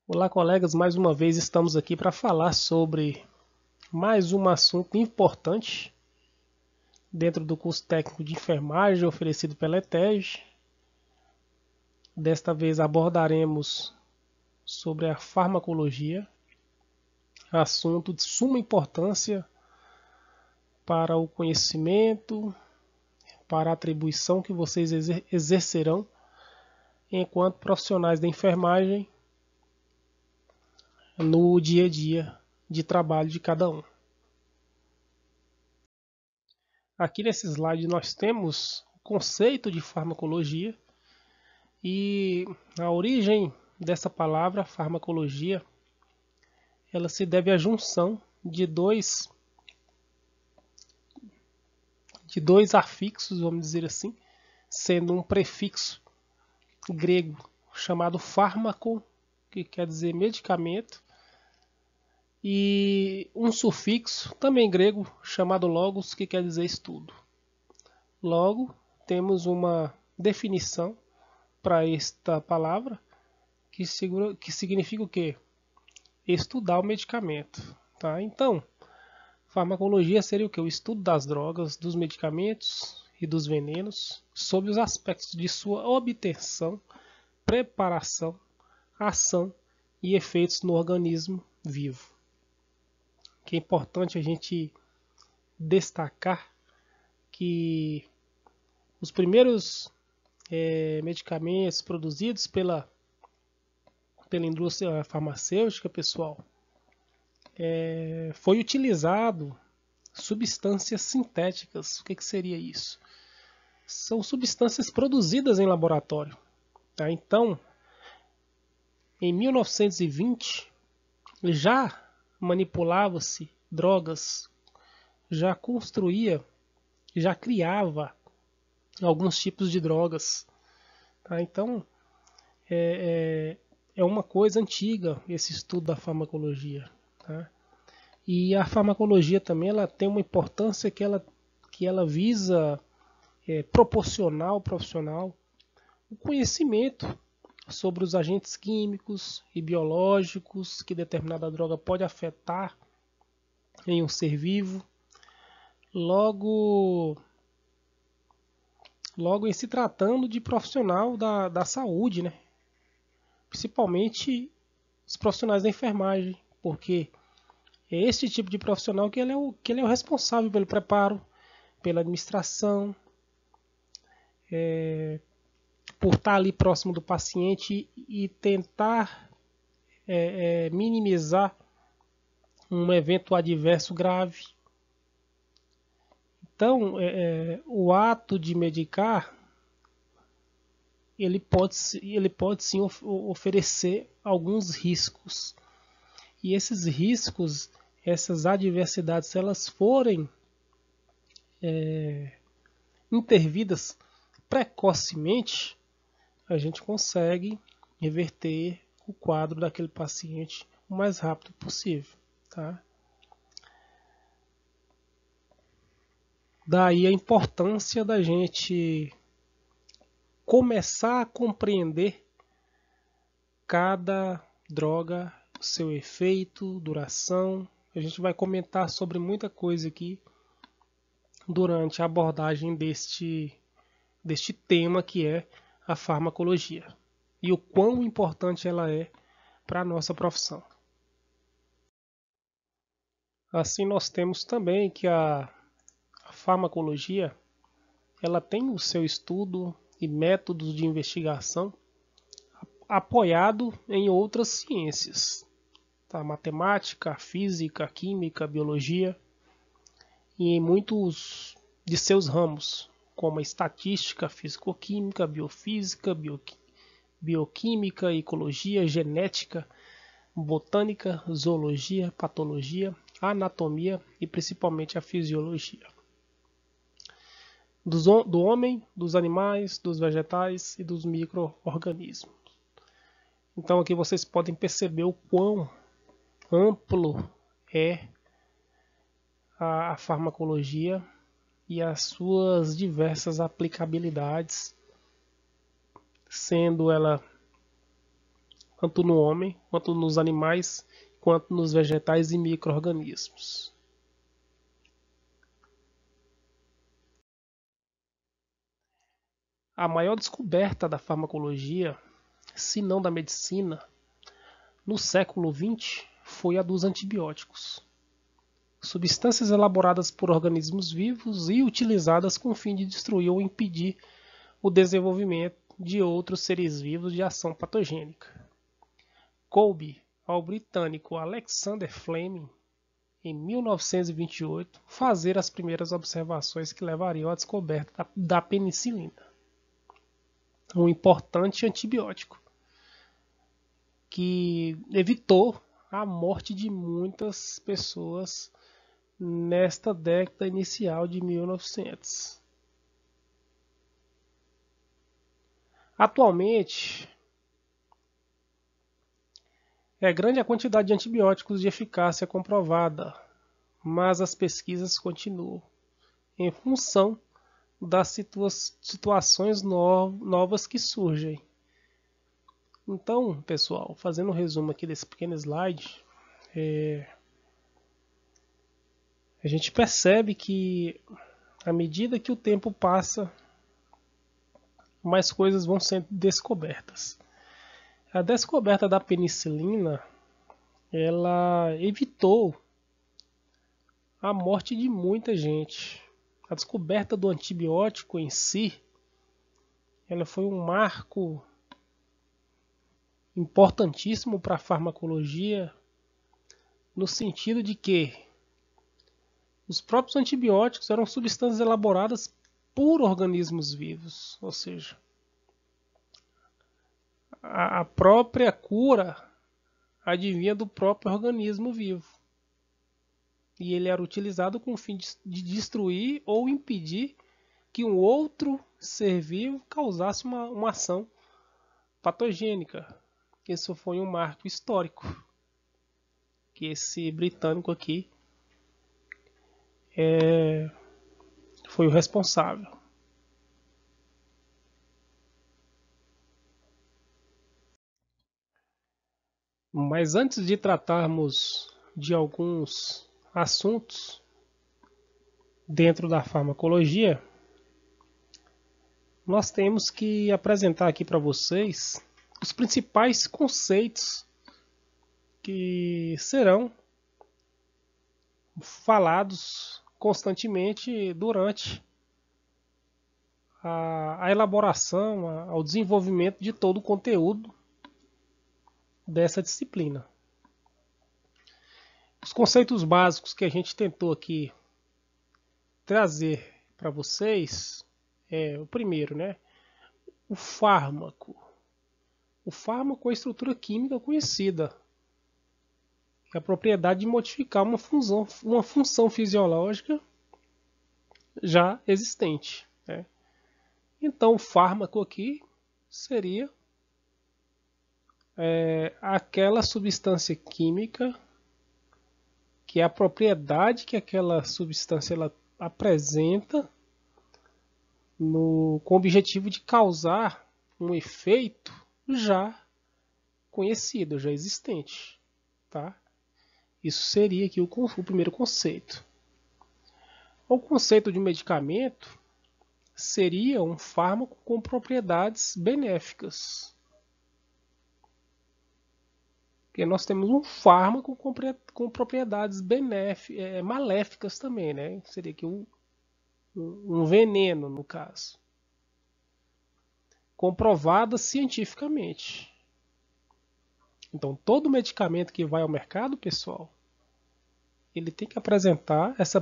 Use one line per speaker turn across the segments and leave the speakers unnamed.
Olá, colegas, mais uma vez estamos aqui para falar sobre mais um assunto importante dentro do curso técnico de enfermagem oferecido pela ETEG. Desta vez abordaremos sobre a farmacologia, assunto de suma importância para o conhecimento, para a atribuição que vocês exercerão enquanto profissionais da enfermagem no dia a dia de trabalho de cada um. Aqui nesse slide nós temos o conceito de farmacologia e a origem dessa palavra farmacologia, ela se deve à junção de dois afixos, vamos dizer assim, sendo um prefixo grego chamado fármaco, que quer dizer medicamento, e um sufixo também grego chamado logos, que quer dizer estudo. Logo, temos uma definição para esta palavra que significa o quê? Estudar o medicamento. Tá? Então, farmacologia seria o quê? O estudo das drogas, dos medicamentos e dos venenos, sob os aspectos de sua obtenção, preparação, ação e efeitos no organismo vivo. Que é importante a gente destacar que os primeiros medicamentos produzidos pela indústria farmacêutica, pessoal, foi utilizado substâncias sintéticas. O que seria isso? São substâncias produzidas em laboratório. Tá? Então, em 1920, já manipulava-se drogas, já construía, já criava alguns tipos de drogas. Tá? Então, é uma coisa antiga esse estudo da farmacologia. Tá? E a farmacologia também ela tem uma importância que ela visa proporcionar ao profissional o conhecimento sobre os agentes químicos e biológicos que determinada droga pode afetar em um ser vivo. Logo em se tratando de profissional da saúde, né? Principalmente os profissionais da enfermagem, porque é esse tipo de profissional que ele é o responsável pelo preparo, pela administração, por estar ali próximo do paciente e tentar minimizar um evento adverso grave. Então, o ato de medicar, ele pode sim oferecer alguns riscos. E esses riscos, essas adversidades, se elas forem intervidas precocemente, a gente consegue reverter o quadro daquele paciente o mais rápido possível. Tá? Daí a importância da gente começar a compreender cada droga, seu efeito, duração. A gente vai comentar sobre muita coisa aqui durante a abordagem deste tema que é a farmacologia e o quão importante ela é para a nossa profissão. Assim, nós temos também que a farmacologia ela tem o seu estudo e métodos de investigação apoiado em outras ciências, tá? Matemática, física, química, biologia e em muitos de seus ramos, como a estatística, fisicoquímica, biofísica, bioquímica, ecologia, genética, botânica, zoologia, patologia, anatomia e principalmente a fisiologia. Do homem, dos animais, dos vegetais e dos micro-organismos. Então aqui vocês podem perceber o quão amplo é a farmacologia e as suas diversas aplicabilidades, sendo ela tanto no homem, quanto nos animais, quanto nos vegetais e micro-organismos. A maior descoberta da farmacologia, se não da medicina, no século XX foi a dos antibióticos, substâncias elaboradas por organismos vivos e utilizadas com o fim de destruir ou impedir o desenvolvimento de outros seres vivos de ação patogênica. Coube ao britânico Alexander Fleming, em 1928, fazer as primeiras observações que levariam à descoberta da penicilina, um importante antibiótico que evitou a morte de muitas pessoas nesta década inicial de 1900. Atualmente, é grande a quantidade de antibióticos de eficácia comprovada, mas as pesquisas continuam em função das situações novas que surgem. Então, pessoal, fazendo um resumo aqui desse pequeno slide, a gente percebe que à medida que o tempo passa, mais coisas vão sendo descobertas. A descoberta da penicilina, ela evitou a morte de muita gente. A descoberta do antibiótico em si, ela foi um marco importantíssimo para a farmacologia, no sentido de que os próprios antibióticos eram substâncias elaboradas por organismos vivos, ou seja, a própria cura advinha do próprio organismo vivo. E ele era utilizado com o fim de destruir ou impedir que um outro ser vivo causasse uma ação patogênica. Isso foi um marco histórico que esse britânico aqui foi o responsável. Mas antes de tratarmos de alguns assuntos dentro da farmacologia, nós temos que apresentar aqui para vocês os principais conceitos que serão falados constantemente durante a elaboração, ao desenvolvimento de todo o conteúdo dessa disciplina. Os conceitos básicos que a gente tentou aqui trazer para vocês é o primeiro, né? O fármaco. O fármaco é a estrutura química conhecida, é a propriedade de modificar uma função fisiológica já existente. Né? Então, o fármaco aqui seria aquela substância química que é a propriedade que aquela substância ela apresenta com o objetivo de causar um efeito já conhecido, já existente. Tá? Isso seria aqui o primeiro conceito. O conceito de medicamento seria um fármaco com propriedades benéficas. Porque nós temos um fármaco com propriedades maléficas também, né? Seria aqui um veneno, no caso. Comprovada cientificamente. Então, todo medicamento que vai ao mercado, pessoal, ele tem que apresentar essa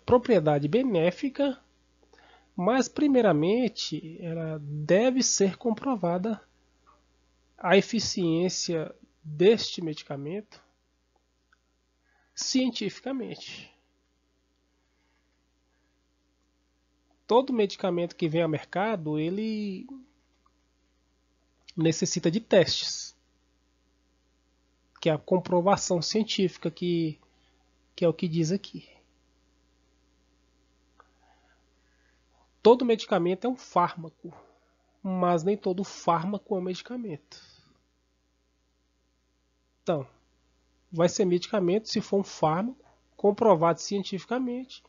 propriedade benéfica, mas, primeiramente, ela deve ser comprovada a eficiência deste medicamento cientificamente. Todo medicamento que vem ao mercado, ele necessita de testes, que é a comprovação científica, que é o que diz aqui. Todo medicamento é um fármaco, mas nem todo fármaco é um medicamento. Então, vai ser medicamento se for um fármaco comprovado cientificamente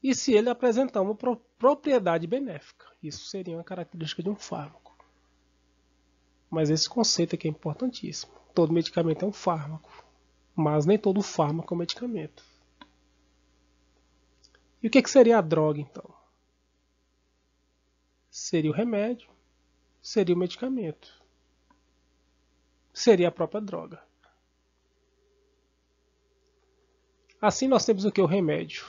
e se ele apresentar uma propriedade benéfica. Isso seria uma característica de um fármaco. Mas esse conceito aqui é importantíssimo. Todo medicamento é um fármaco, mas nem todo fármaco é um medicamento. E o que seria a droga, então? Seria o remédio, seria o medicamento, seria a própria droga. Assim nós temos o que? O remédio.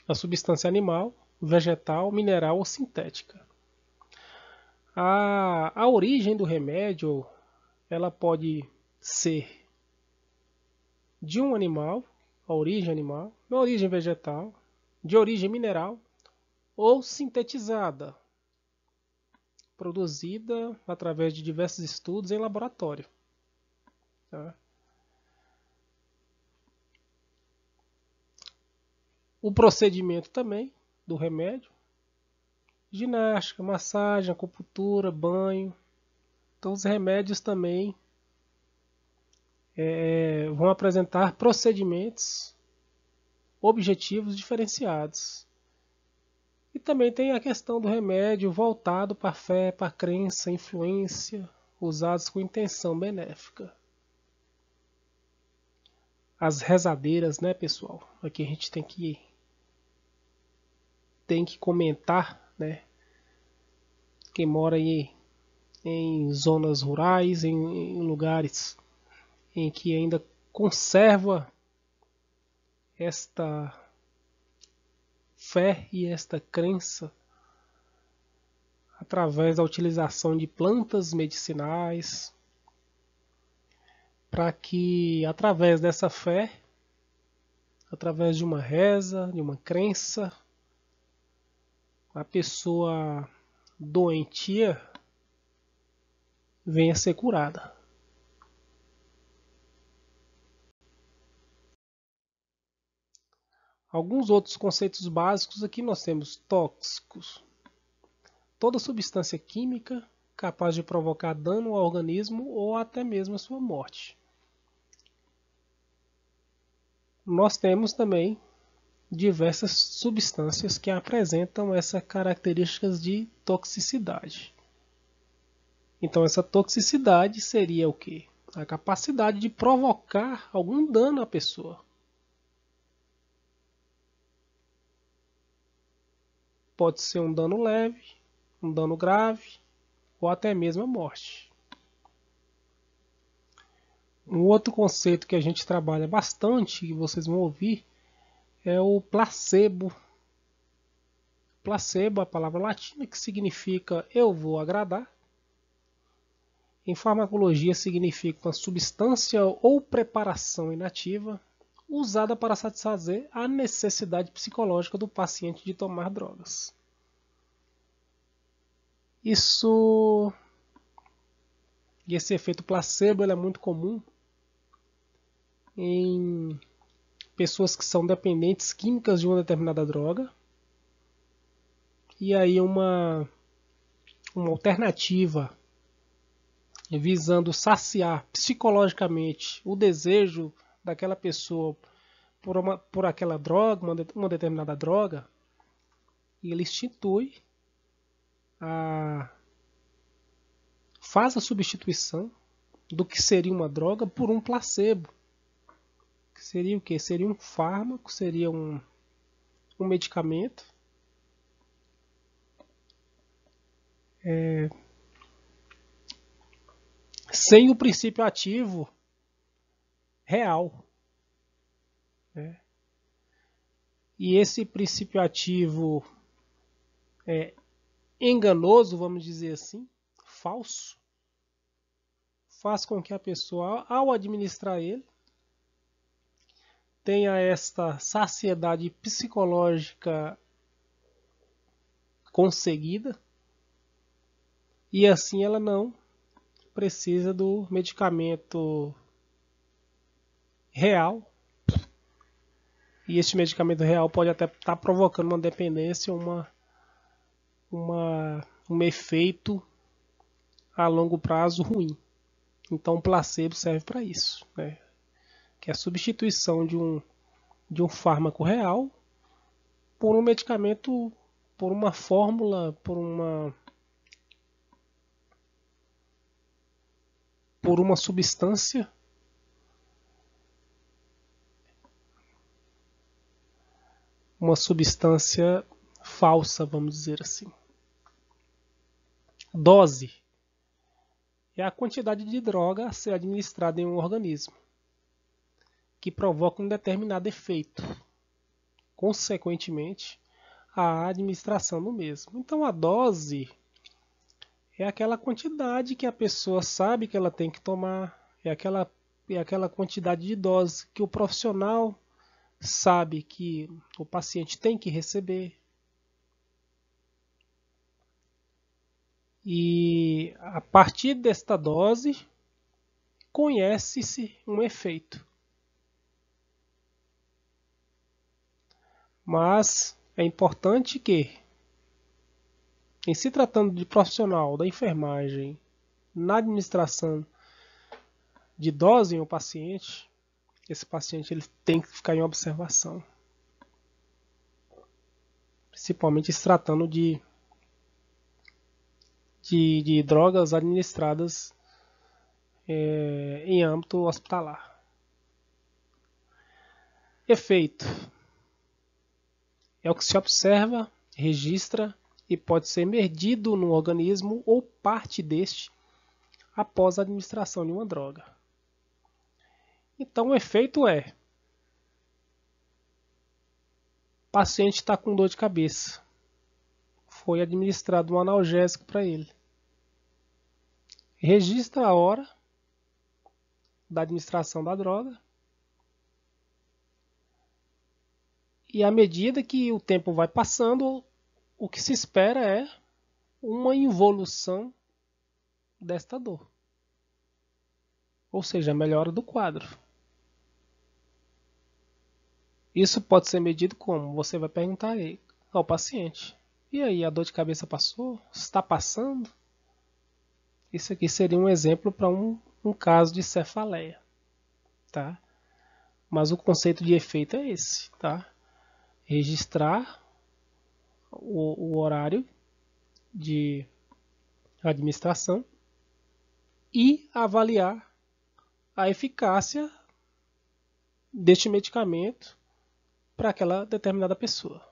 A substância animal, vegetal, mineral ou sintética. A origem do remédio, ela pode ser de um animal, a origem vegetal, de origem mineral ou sintetizada, produzida através de diversos estudos em laboratório. Tá? O procedimento também do remédio, ginástica, massagem, acupuntura, banho. Então os remédios também vão apresentar procedimentos objetivos diferenciados. E também tem a questão do remédio voltado para a fé, para a crença, influência, usados com intenção benéfica. As rezadeiras, né, pessoal? Aqui a gente tem que comentar, né? Quem mora aí em zonas rurais, em lugares em que ainda conserva esta fé e esta crença através da utilização de plantas medicinais, para que através dessa fé, através de uma reza, de uma crença, a pessoa doentia venha a ser curada. Alguns outros conceitos básicos aqui nós temos tóxicos. Toda substância química capaz de provocar dano ao organismo ou até mesmo a sua morte. Nós temos também diversas substâncias que apresentam essas características de toxicidade. Então essa toxicidade seria o quê? A capacidade de provocar algum dano à pessoa. Pode ser um dano leve, um dano grave ou até mesmo a morte. Um outro conceito que a gente trabalha bastante, que vocês vão ouvir, é o placebo. Placebo, a palavra latina que significa eu vou agradar. Em farmacologia significa uma substância ou preparação inativa usada para satisfazer a necessidade psicológica do paciente de tomar drogas. Esse efeito placebo é muito comum em pessoas que são dependentes químicas de uma determinada droga. E aí uma alternativa visando saciar psicologicamente o desejo daquela pessoa por aquela droga, uma determinada droga, e ele faz a substituição do que seria uma droga por um placebo. Que seria o quê? Seria um fármaco, seria um medicamento sem o princípio ativo real. Né? E esse princípio ativo enganoso, vamos dizer assim, falso, faz com que a pessoa, ao administrar ele, tenha esta saciedade psicológica conseguida e assim ela não precisa do medicamento real. E este medicamento real pode até estar provocando uma dependência, um efeito a longo prazo ruim. Então o placebo serve para isso, né? Que é a substituição de um fármaco real por um medicamento, por uma fórmula, por uma substância falsa, vamos dizer assim. Dose é a quantidade de droga a ser administrada em um organismo, que provoca um determinado efeito, consequentemente, a administração do mesmo. Então a dose é aquela quantidade que a pessoa sabe que ela tem que tomar, é aquela quantidade de dose que o profissional sabe que o paciente tem que receber. E a partir desta dose, conhece-se um efeito. Mas é importante que, em se tratando de profissional da enfermagem, na administração de dose em um paciente, esse paciente ele tem que ficar em observação. Principalmente se tratando de drogas administradas em âmbito hospitalar. Efeito é o que se observa, registra e pode ser medido no organismo ou parte deste após a administração de uma droga. Então o efeito é: o paciente está com dor de cabeça, foi administrado um analgésico para ele. Registra a hora da administração da droga e à medida que o tempo vai passando, o que se espera é uma involução desta dor, ou seja, a melhora do quadro. Isso pode ser medido como? Você vai perguntar ao paciente: e aí, a dor de cabeça passou? Está passando? Isso aqui seria um exemplo para um caso de cefaleia, tá? Mas o conceito de efeito é esse, tá? Registrar o horário de administração e avaliar a eficácia deste medicamento para aquela determinada pessoa.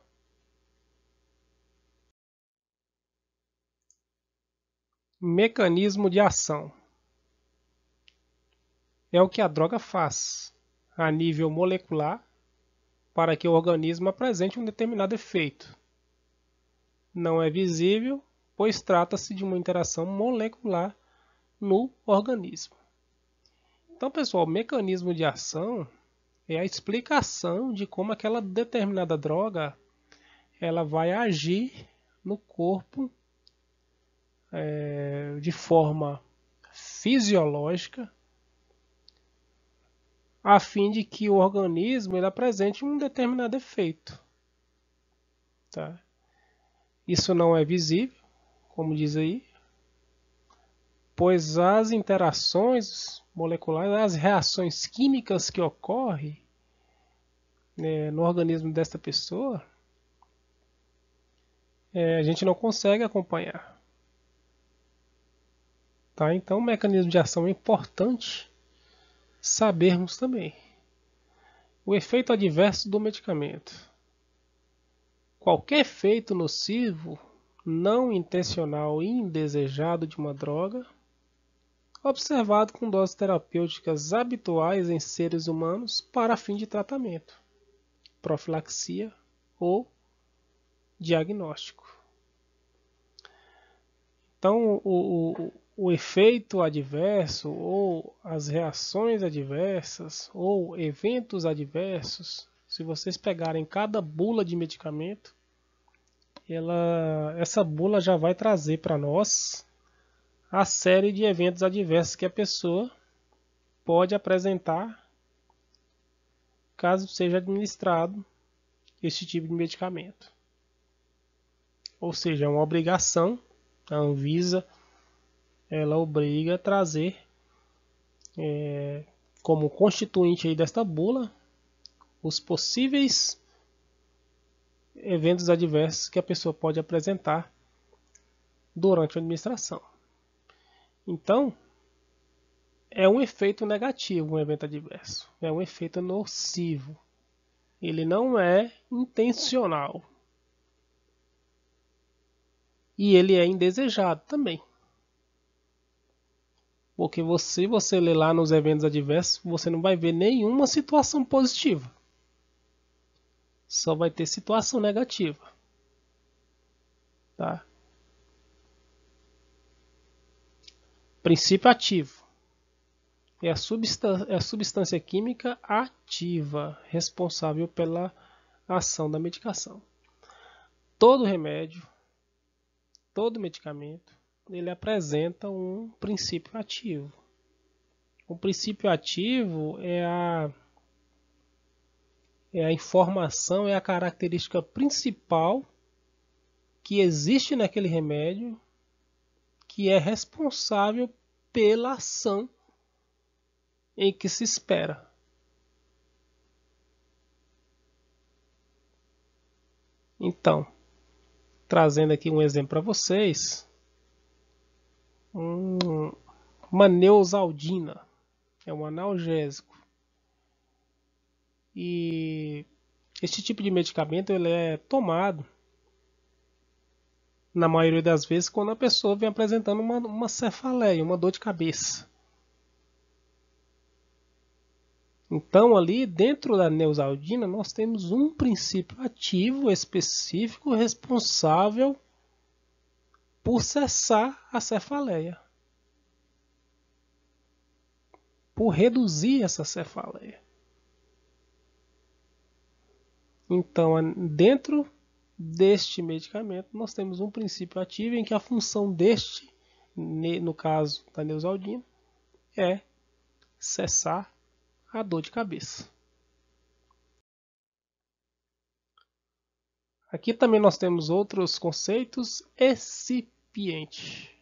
Mecanismo de ação é o que a droga faz a nível molecular para que o organismo apresente um determinado efeito. Não é visível, pois trata-se de uma interação molecular no organismo. Então, pessoal, o mecanismo de ação é a explicação de como aquela determinada droga ela vai agir no corpo de forma fisiológica, a fim de que o organismo ele apresente um determinado efeito. Tá? Isso não é visível, como diz aí, pois as interações moleculares, as reações químicas que ocorrem no organismo desta pessoa, a gente não consegue acompanhar. Tá? Então, o mecanismo de ação é importante sabermos também. O efeito adverso do medicamento. Qualquer efeito nocivo, não intencional e indesejado de uma droga, observado com doses terapêuticas habituais em seres humanos para fim de tratamento, profilaxia ou diagnóstico. Então, o efeito adverso ou as reações adversas ou eventos adversos, se vocês pegarem cada bula de medicamento, essa bula já vai trazer para nós a série de eventos adversos que a pessoa pode apresentar caso seja administrado esse tipo de medicamento. Ou seja, é uma obrigação, a Anvisa ela obriga a trazer como constituinte aí desta bula, os possíveis eventos adversos que a pessoa pode apresentar durante a administração. Então, é um efeito negativo um evento adverso, é um efeito nocivo. Ele não é intencional. E ele é indesejado também. Porque se você ler lá nos eventos adversos, você não vai ver nenhuma situação positiva. Só vai ter situação negativa. Tá? Princípio ativo. É a substância química ativa responsável pela ação da medicação. Todo remédio, todo medicamento, ele apresenta um princípio ativo. O princípio ativo é a informação, é a característica principal que existe naquele remédio, que é responsável pela ação em que se espera. Então, trazendo aqui um exemplo para vocês, uma neosaldina, é um analgésico. E este tipo de medicamento ele é tomado, na maioria das vezes, quando a pessoa vem apresentando uma cefaleia, uma dor de cabeça. Então, ali dentro da neosaldina, nós temos um princípio ativo específico responsável por cessar a cefaleia, por reduzir essa cefaleia. Então, dentro deste medicamento, nós temos um princípio ativo em que a função deste, no caso da neosaldina, é cessar a dor de cabeça. Aqui também nós temos outros conceitos. Excipiente.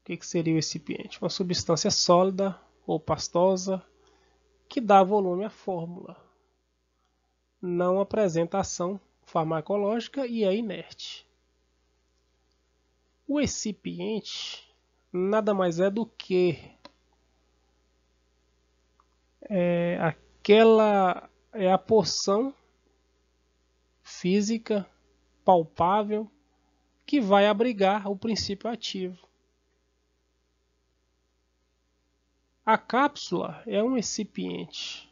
O que seria o excipiente? Uma substância sólida ou pastosa que dá volume à fórmula. Não apresenta ação farmacológica e é inerte. O excipiente nada mais é do que a porção física palpável que vai abrigar o princípio ativo. A cápsula é um excipiente.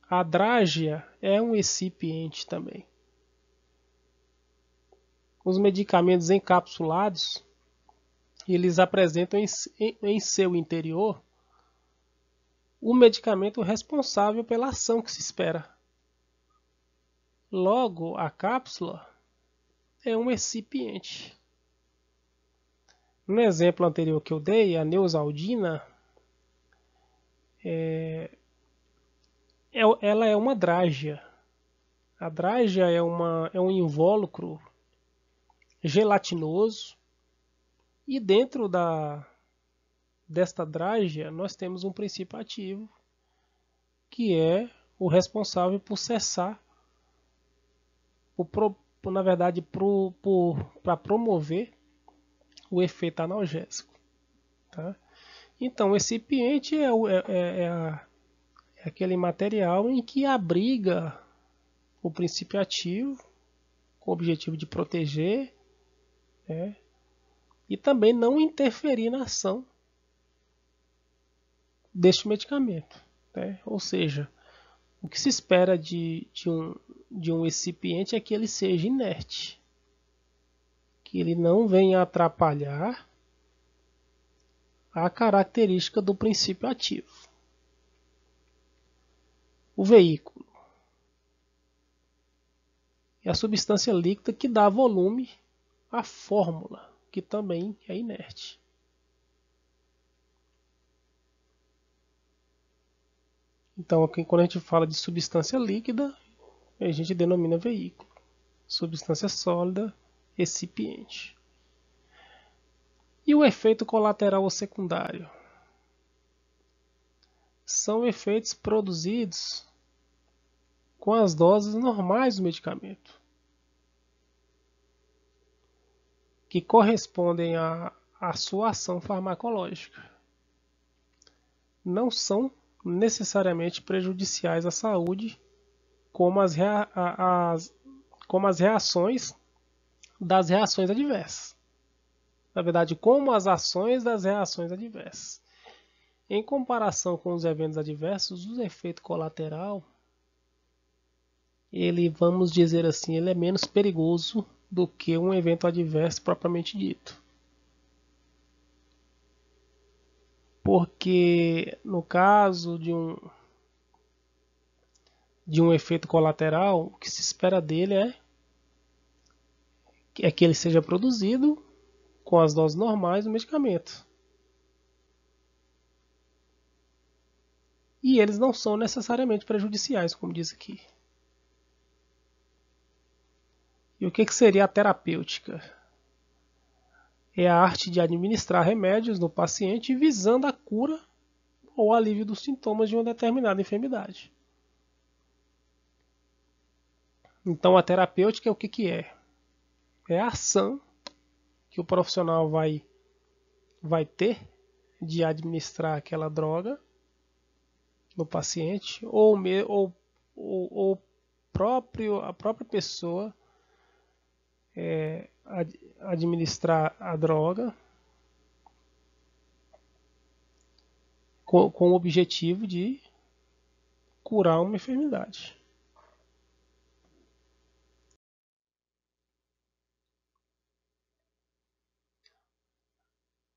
A drágia é um excipiente também. Os medicamentos encapsulados, eles apresentam em seu interior o medicamento responsável pela ação que se espera. Logo, a cápsula é um excipiente. No exemplo anterior que eu dei, a neosaldina, ela é uma drágia. A drágia é um invólucro gelatinoso e dentro desta drágia nós temos um princípio ativo que é o responsável por cessar, na verdade, para promover o efeito analgésico. Tá? Então, o excipiente é aquele material em que abriga o princípio ativo com o objetivo de proteger, né, e também não interferir na ação deste medicamento. Né? Ou seja, o que se espera de um excipiente é que ele seja inerte, que ele não venha atrapalhar a característica do princípio ativo. O veículo é a substância líquida que dá volume à fórmula, que também é inerte. Então, quando a gente fala de substância líquida, a gente denomina veículo. Substância sólida, recipiente. E o efeito colateral ou secundário? são efeitos produzidos com as doses normais do medicamento, que correspondem à sua ação farmacológica. Não são necessariamente prejudiciais à saúde, como as reações das reações adversas. Na verdade, como as ações das reações adversas. Em comparação com os eventos adversos, o efeito colateral, vamos dizer assim, ele é menos perigoso do que um evento adverso propriamente dito. Porque no caso de um efeito colateral, o que se espera dele é que ele seja produzido com as doses normais do medicamento. E eles não são necessariamente prejudiciais, como diz aqui. E o que seria a terapêutica? É a arte de administrar remédios no paciente visando a cura ou alívio dos sintomas de uma determinada enfermidade. Então a terapêutica é o que é? É a ação que o profissional vai ter de administrar aquela droga no paciente ou a própria pessoa administrar a droga com o objetivo de curar uma enfermidade.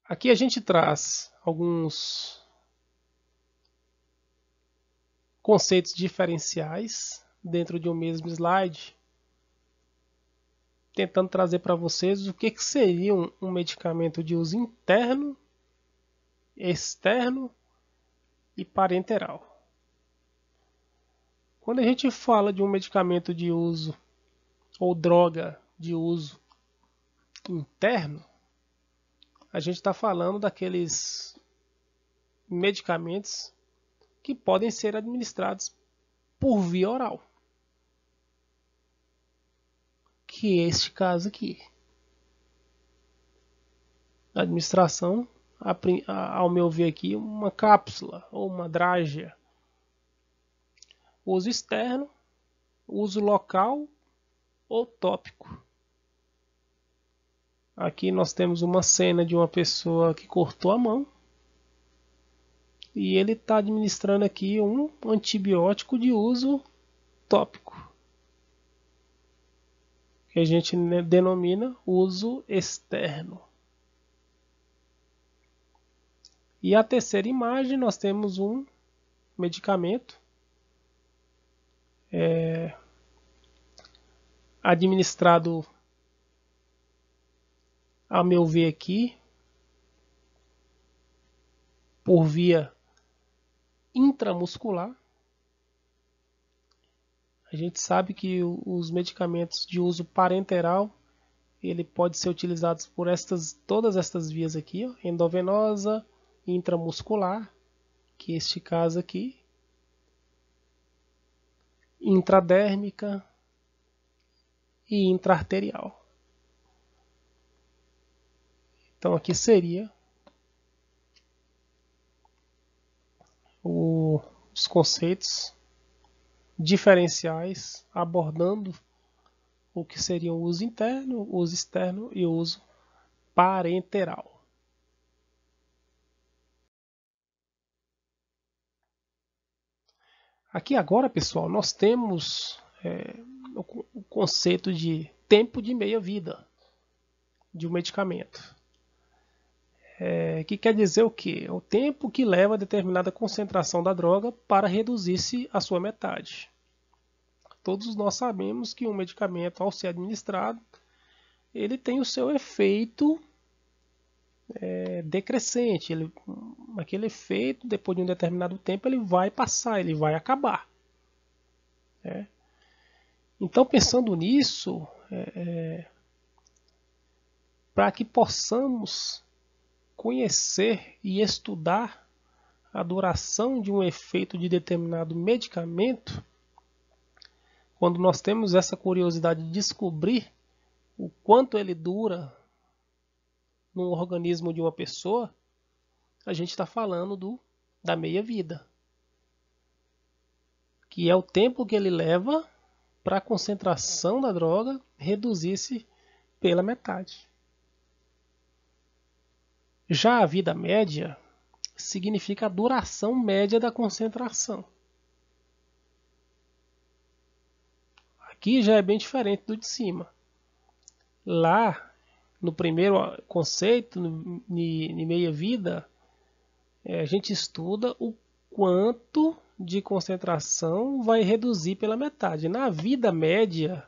Aqui a gente traz alguns conceitos diferenciais dentro de um mesmo slide, tentando trazer para vocês o que seria um medicamento de uso interno, externo e parenteral. Quando a gente fala de um medicamento de uso ou droga de uso interno, a gente está falando daqueles medicamentos que podem ser administrados por via oral, que é este caso aqui. A administração, ao meu ver aqui, uma cápsula ou uma drágea. Uso externo, uso local ou tópico. Aqui nós temos uma cena de uma pessoa que cortou a mão e ele está administrando aqui um antibiótico de uso tópico, que a gente denomina uso externo. E a terceira imagem nós temos um medicamento administrado, a meu ver aqui, por via intramuscular. A gente sabe que os medicamentos de uso parenteral, ele pode ser utilizado por todas estas vias aqui, ó, endovenosa, intramuscular, que é este caso aqui, intradérmica e intraarterial. Então aqui seria os conceitos diferenciais abordando o que seria o uso interno, o uso externo e o uso parenteral. Aqui agora, pessoal, nós temos o conceito de tempo de meia-vida de um medicamento. Que quer dizer o quê? O tempo que leva a determinada concentração da droga para reduzir-se à sua metade. Todos nós sabemos que um medicamento, ao ser administrado, ele tem o seu efeito decrescente. Aquele efeito, depois de um determinado tempo, ele vai passar, ele vai acabar. Então, pensando nisso, para que possamos conhecer e estudar a duração de um efeito de determinado medicamento, quando nós temos essa curiosidade de descobrir o quanto ele dura no organismo de uma pessoa, a gente está falando da meia-vida, que é o tempo que ele leva para a concentração da droga reduzir-se pela metade. Já a vida média significa a duração média da concentração. Aqui já é bem diferente do de cima. Lá, no primeiro conceito, em meia-vida, a gente estuda o quanto de concentração vai reduzir pela metade. Na vida média,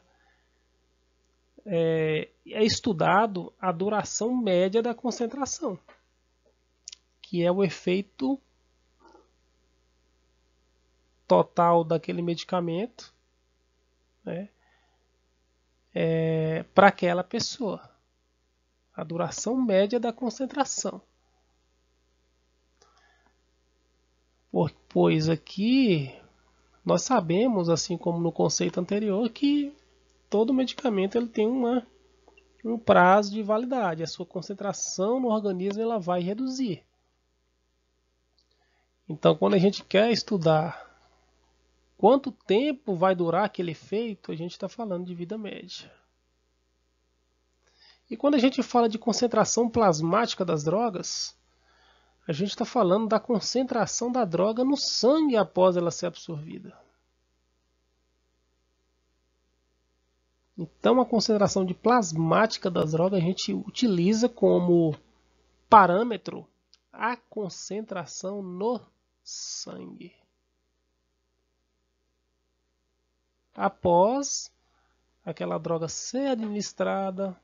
é estudado a duração média da concentração, que é o efeito total daquele medicamento, né, para aquela pessoa. A duração média da concentração. Pois aqui nós sabemos, assim como no conceito anterior, que todo medicamento ele tem um prazo de validade. A sua concentração no organismo ela vai reduzir. Então, quando a gente quer estudar quanto tempo vai durar aquele efeito, a gente está falando de vida média. E quando a gente fala de concentração plasmática das drogas, a gente está falando da concentração da droga no sangue após ela ser absorvida. Então, a concentração de plasmática das drogas a gente utiliza como parâmetro a concentração no sangue. Após aquela droga ser administrada,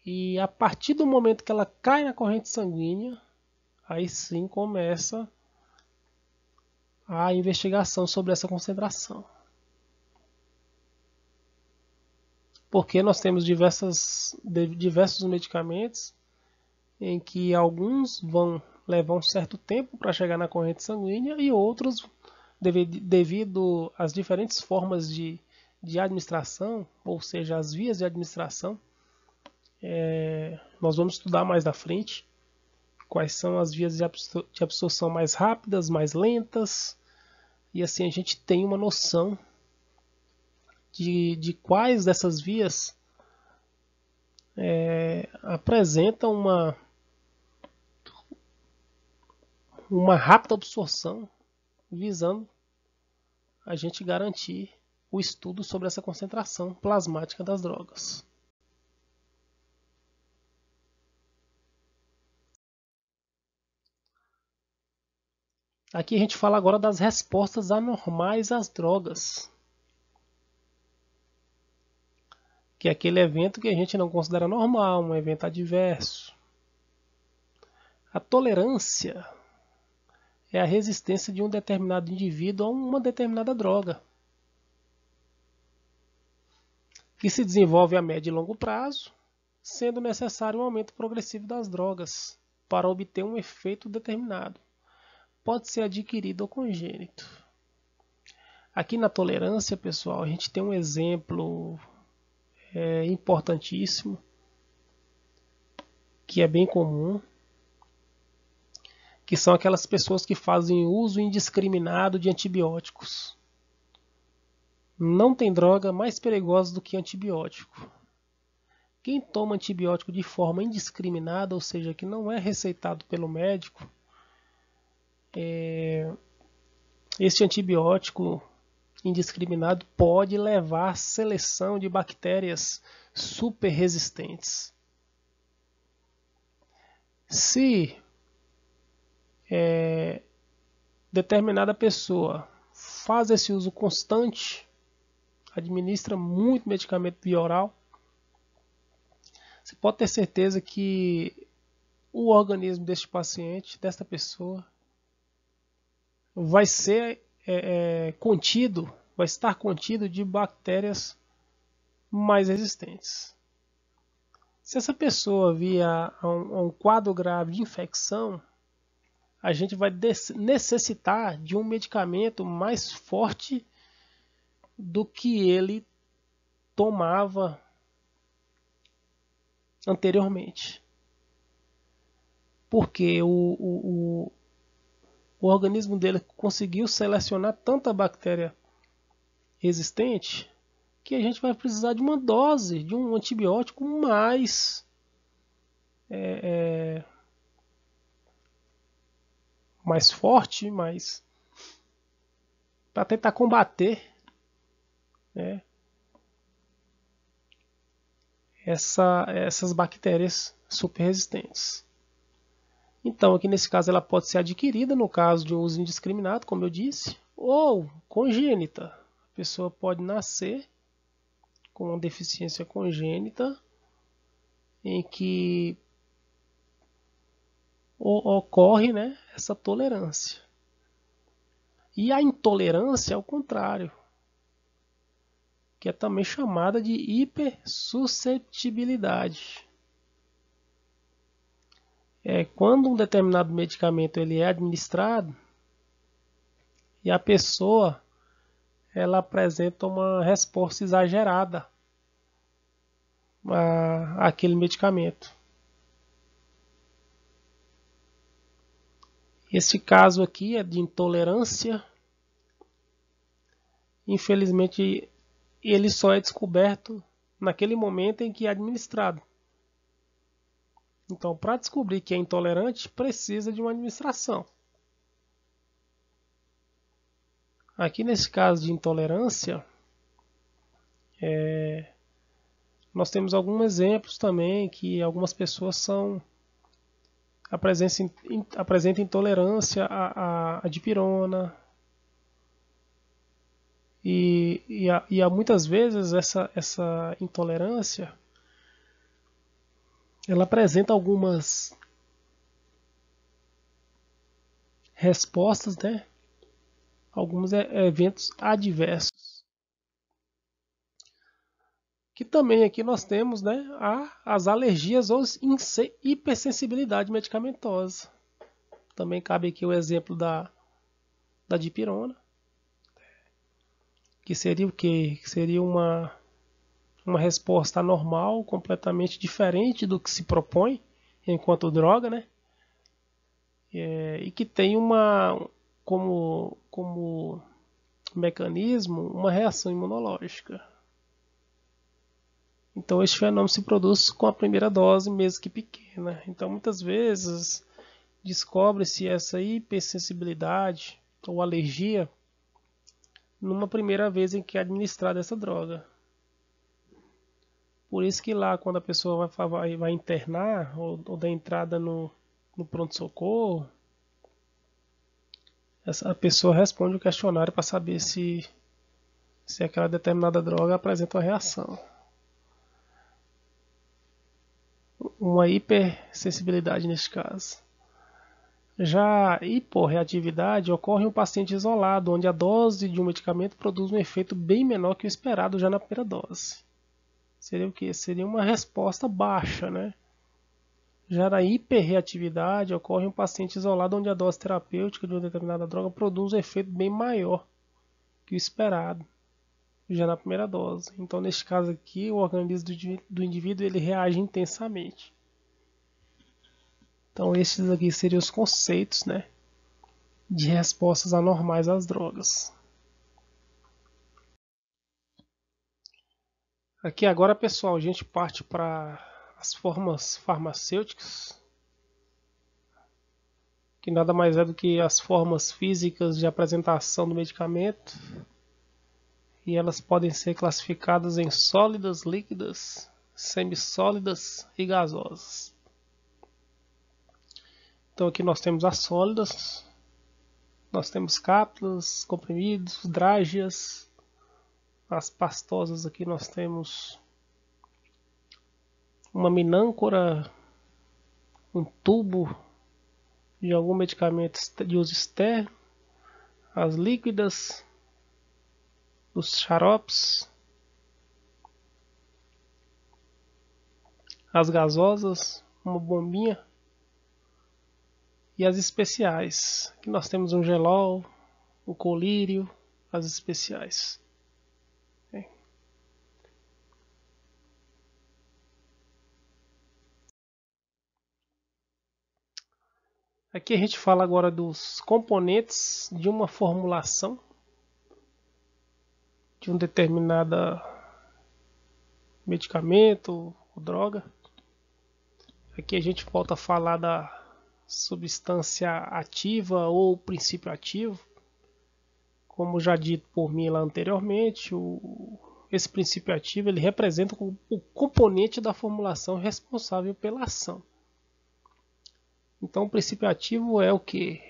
e a partir do momento que ela cai na corrente sanguínea, aí sim começa a investigação sobre essa concentração. Porque nós temos diversos medicamentos em que alguns vão levar um certo tempo para chegar na corrente sanguínea e outros, devido às diferentes formas de administração, ou seja, as vias de administração, nós vamos estudar mais na frente quais são as vias de absorção mais rápidas, mais lentas, e assim a gente tem uma noção de quais dessas vias apresentam uma rápida absorção, visando a gente garantir o estudo sobre essa concentração plasmática das drogas. Aqui a gente fala agora das respostas anormais às drogas, que é aquele evento que a gente não considera normal, um evento adverso. A tolerância é a resistência de um determinado indivíduo a uma determinada droga, que se desenvolve a médio e longo prazo, sendo necessário um aumento progressivo das drogas para obter um efeito determinado. Pode ser adquirido ou congênito. Aqui na tolerância, pessoal, a gente tem um exemplo importantíssimo, que é bem comum, que são aquelas pessoas que fazem uso indiscriminado de antibióticos. Não tem droga mais perigosa do que antibiótico. Quem toma antibiótico de forma indiscriminada, ou seja, que não é receitado pelo médico, esse antibiótico indiscriminado pode levar à seleção de bactérias super resistentes. Se determinada pessoa faz esse uso constante, administra muito medicamento via oral, você pode ter certeza que o organismo deste paciente, desta pessoa, vai ser contido, vai estar contido de bactérias mais resistentes. Se essa pessoa vier a um quadro grave de infecção, a gente vai necessitar de um medicamento mais forte do que ele tomava anteriormente. Porque o organismo dele conseguiu selecionar tanta bactéria resistente que a gente vai precisar de uma dose de um antibiótico mais forte, mais para tentar combater, né, essas bactérias super resistentes. Então, aqui nesse caso, ela pode ser adquirida no caso de um uso indiscriminado, como eu disse, ou congênita. A pessoa pode nascer com uma deficiência congênita em que ocorre, né, essa tolerância. E a intolerância é o contrário, que é também chamada de hipersusceptibilidade. Quando um determinado medicamento ele é administrado e a pessoa ela apresenta uma resposta exagerada àquele medicamento. Esse caso aqui é de intolerância. Infelizmente, ele só é descoberto naquele momento em que é administrado. Então, para descobrir que é intolerante, precisa de uma administração. Aqui nesse caso de intolerância, nós temos alguns exemplos também que algumas pessoas apresentam intolerância à dipirona. E há muitas vezes essa intolerância ela apresenta algumas respostas, né? Alguns eventos adversos. Que também aqui nós temos, né, as alergias ou hipersensibilidade medicamentosa. Também cabe aqui o exemplo da dipirona, que seria o quê? Que seria uma resposta anormal, completamente diferente do que se propõe enquanto droga, né? E que tem como mecanismo uma reação imunológica. Então esse fenômeno se produz com a primeira dose, mesmo que pequena. Então muitas vezes descobre-se essa hipersensibilidade ou alergia numa primeira vez em que é administrada essa droga. Por isso que lá quando a pessoa vai internar ou dar entrada no pronto-socorro, a pessoa responde o questionário para saber se aquela determinada droga apresenta uma reação. Uma hipersensibilidade neste caso. Já a hiporreatividade ocorre em um paciente isolado, onde a dose de um medicamento produz um efeito bem menor que o esperado já na primeira dose. Seria o quê? Seria uma resposta baixa, né? Já na hiperreatividade ocorre em um paciente isolado, onde a dose terapêutica de uma determinada droga produz um efeito bem maior que o esperado já na primeira dose. Então, neste caso aqui, o organismo do indivíduo ele reage intensamente. Então, esses aqui seriam os conceitos, né, de respostas anormais às drogas. Aqui agora, pessoal, a gente parte para as formas farmacêuticas, que nada mais é do que as formas físicas de apresentação do medicamento. E elas podem ser classificadas em sólidas, líquidas, semissólidas e gasosas. Então aqui nós temos as sólidas, nós temos cápsulas, comprimidos, drágeas. As pastosas aqui nós temos uma minâncora, um tubo de algum medicamento de uso externo. As líquidas, os xaropes, as gasosas, uma bombinha E as especiais, aqui nós temos um gelol, o colírio, as especiais. Aqui a gente fala agora dos componentes de uma formulação de um determinado medicamento ou droga. Aqui a gente volta a falar da substância ativa ou princípio ativo. Como já dito por mim lá anteriormente, esse princípio ativo ele representa o componente da formulação responsável pela ação. Então o princípio ativo é o que?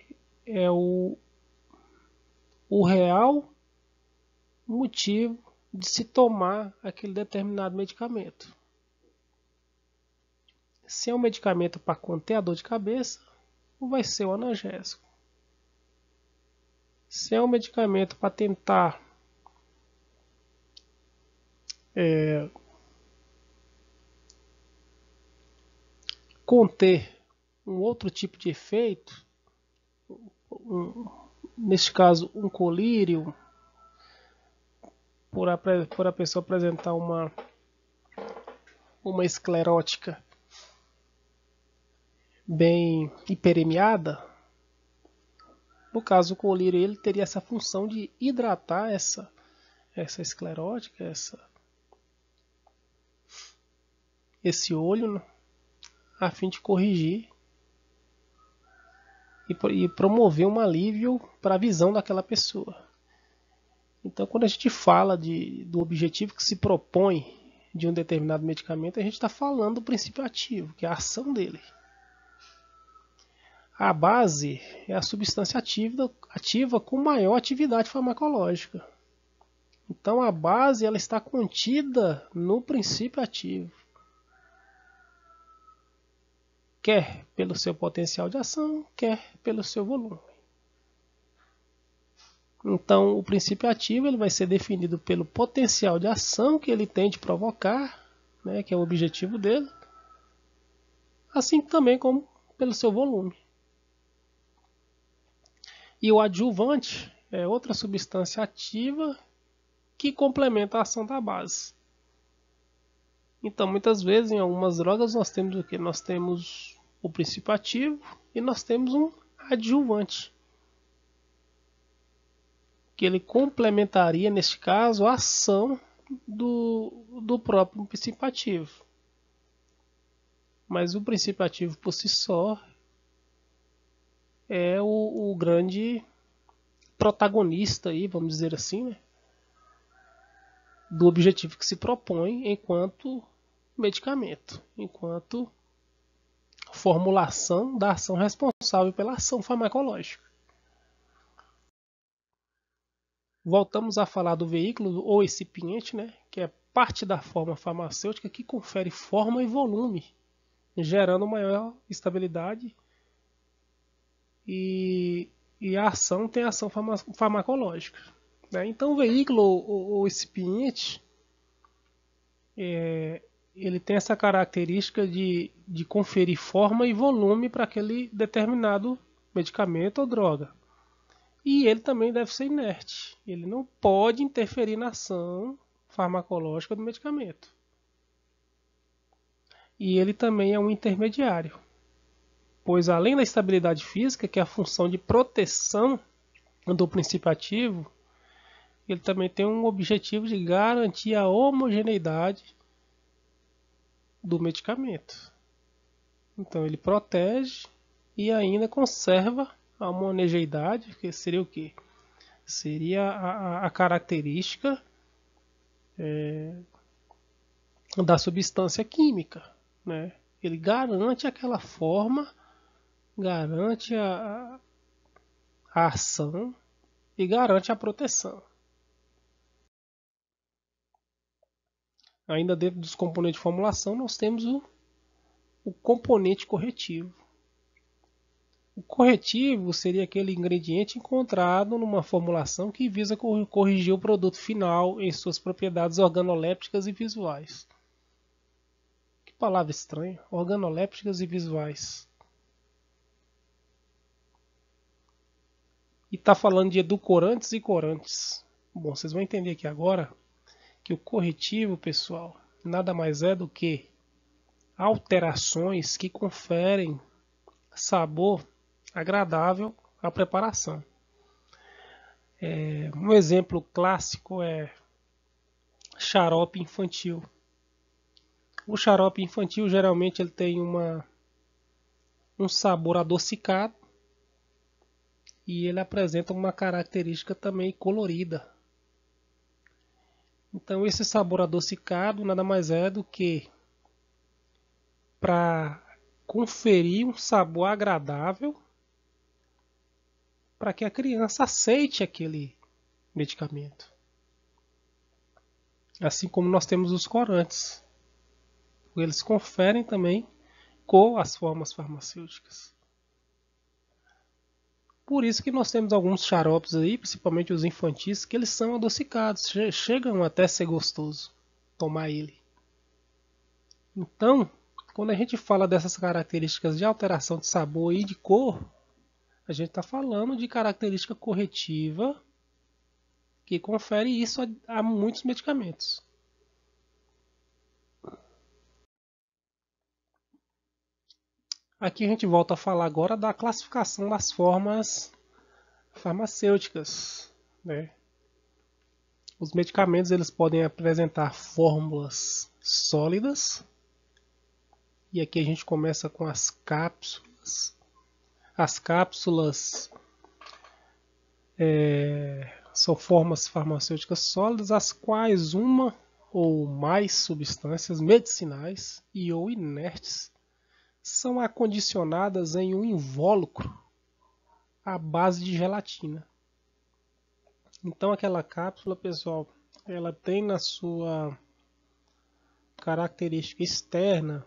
É o real motivo de se tomar aquele determinado medicamento. Se é um medicamento para conter a dor de cabeça, vai ser o analgésico. Se é um medicamento para tentar conter um outro tipo de efeito, neste caso um colírio, por a pessoa apresentar uma esclerótica bem hiperemiada, no caso o colírio ele teria essa função de hidratar essa esclerótica, esse olho, né, a fim de corrigir e promover um alívio para a visão daquela pessoa. Então, quando a gente fala do objetivo que se propõe de um determinado medicamento, a gente está falando do princípio ativo, que é a ação dele. A base é a substância ativa com maior atividade farmacológica. Então, a base ela está contida no princípio ativo. Quer pelo seu potencial de ação, quer pelo seu volume. Então, o princípio ativo ele vai ser definido pelo potencial de ação que ele tem de provocar, né, que é o objetivo dele, assim também como pelo seu volume. E o adjuvante é outra substância ativa que complementa a ação da base. Então, muitas vezes, em algumas drogas, nós temos o que? Nós temos o princípio ativo e nós temos um adjuvante, que ele complementaria, neste caso, a ação do próprio princípio ativo. Mas o princípio ativo por si só é o grande protagonista, aí, vamos dizer assim, né, do objetivo que se propõe enquanto medicamento, enquanto formulação da ação responsável pela ação farmacológica. Voltamos a falar do veículo ou recipiente, né, que é parte da forma farmacêutica que confere forma e volume, gerando maior estabilidade e a ação tem ação farmacológica. Né? Então o veículo ou recipiente ele tem essa característica de conferir forma e volume para aquele determinado medicamento ou droga. E ele também deve ser inerte. Ele não pode interferir na ação farmacológica do medicamento. E ele também é um intermediário, pois além da estabilidade física, que é a função de proteção do princípio ativo, ele também tem um objetivo de garantir a homogeneidade do medicamento. Então ele protege e ainda conserva a homogeneidade, que seria o quê? Seria a característica da substância química, né? Ele garante aquela forma, garante a ação e garante a proteção. Ainda dentro dos componentes de formulação, nós temos o componente corretivo. O corretivo seria aquele ingrediente encontrado numa formulação que visa corrigir o produto final em suas propriedades organolépticas e visuais. Que palavra estranha, organolépticas e visuais. e está falando de edulcorantes e corantes. Bom, vocês vão entender aqui agora que o corretivo, pessoal, nada mais é do que alterações que conferem sabor agradável à preparação. Um exemplo clássico é xarope infantil. O xarope infantil geralmente ele tem um sabor adocicado e ele apresenta uma característica também colorida. Então esse sabor adocicado nada mais é do que para conferir um sabor agradável para que a criança aceite aquele medicamento. Assim como nós temos os corantes. Eles conferem também cor às formas farmacêuticas. Por isso que nós temos alguns xaropes aí, principalmente os infantis, que eles são adocicados, chegam até a ser gostoso tomar ele. Então, quando a gente fala dessas características de alteração de sabor e de cor, a gente está falando de característica corretiva que confere isso a muitos medicamentos. Aqui a gente volta a falar agora da classificação das formas farmacêuticas, né? Os medicamentos eles podem apresentar fórmulas sólidas, e aqui a gente começa com as cápsulas. As cápsulas são formas farmacêuticas sólidas, as quais uma ou mais substâncias medicinais e ou inertes são acondicionadas em um invólucro à base de gelatina. Então aquela cápsula, pessoal, ela tem na sua característica externa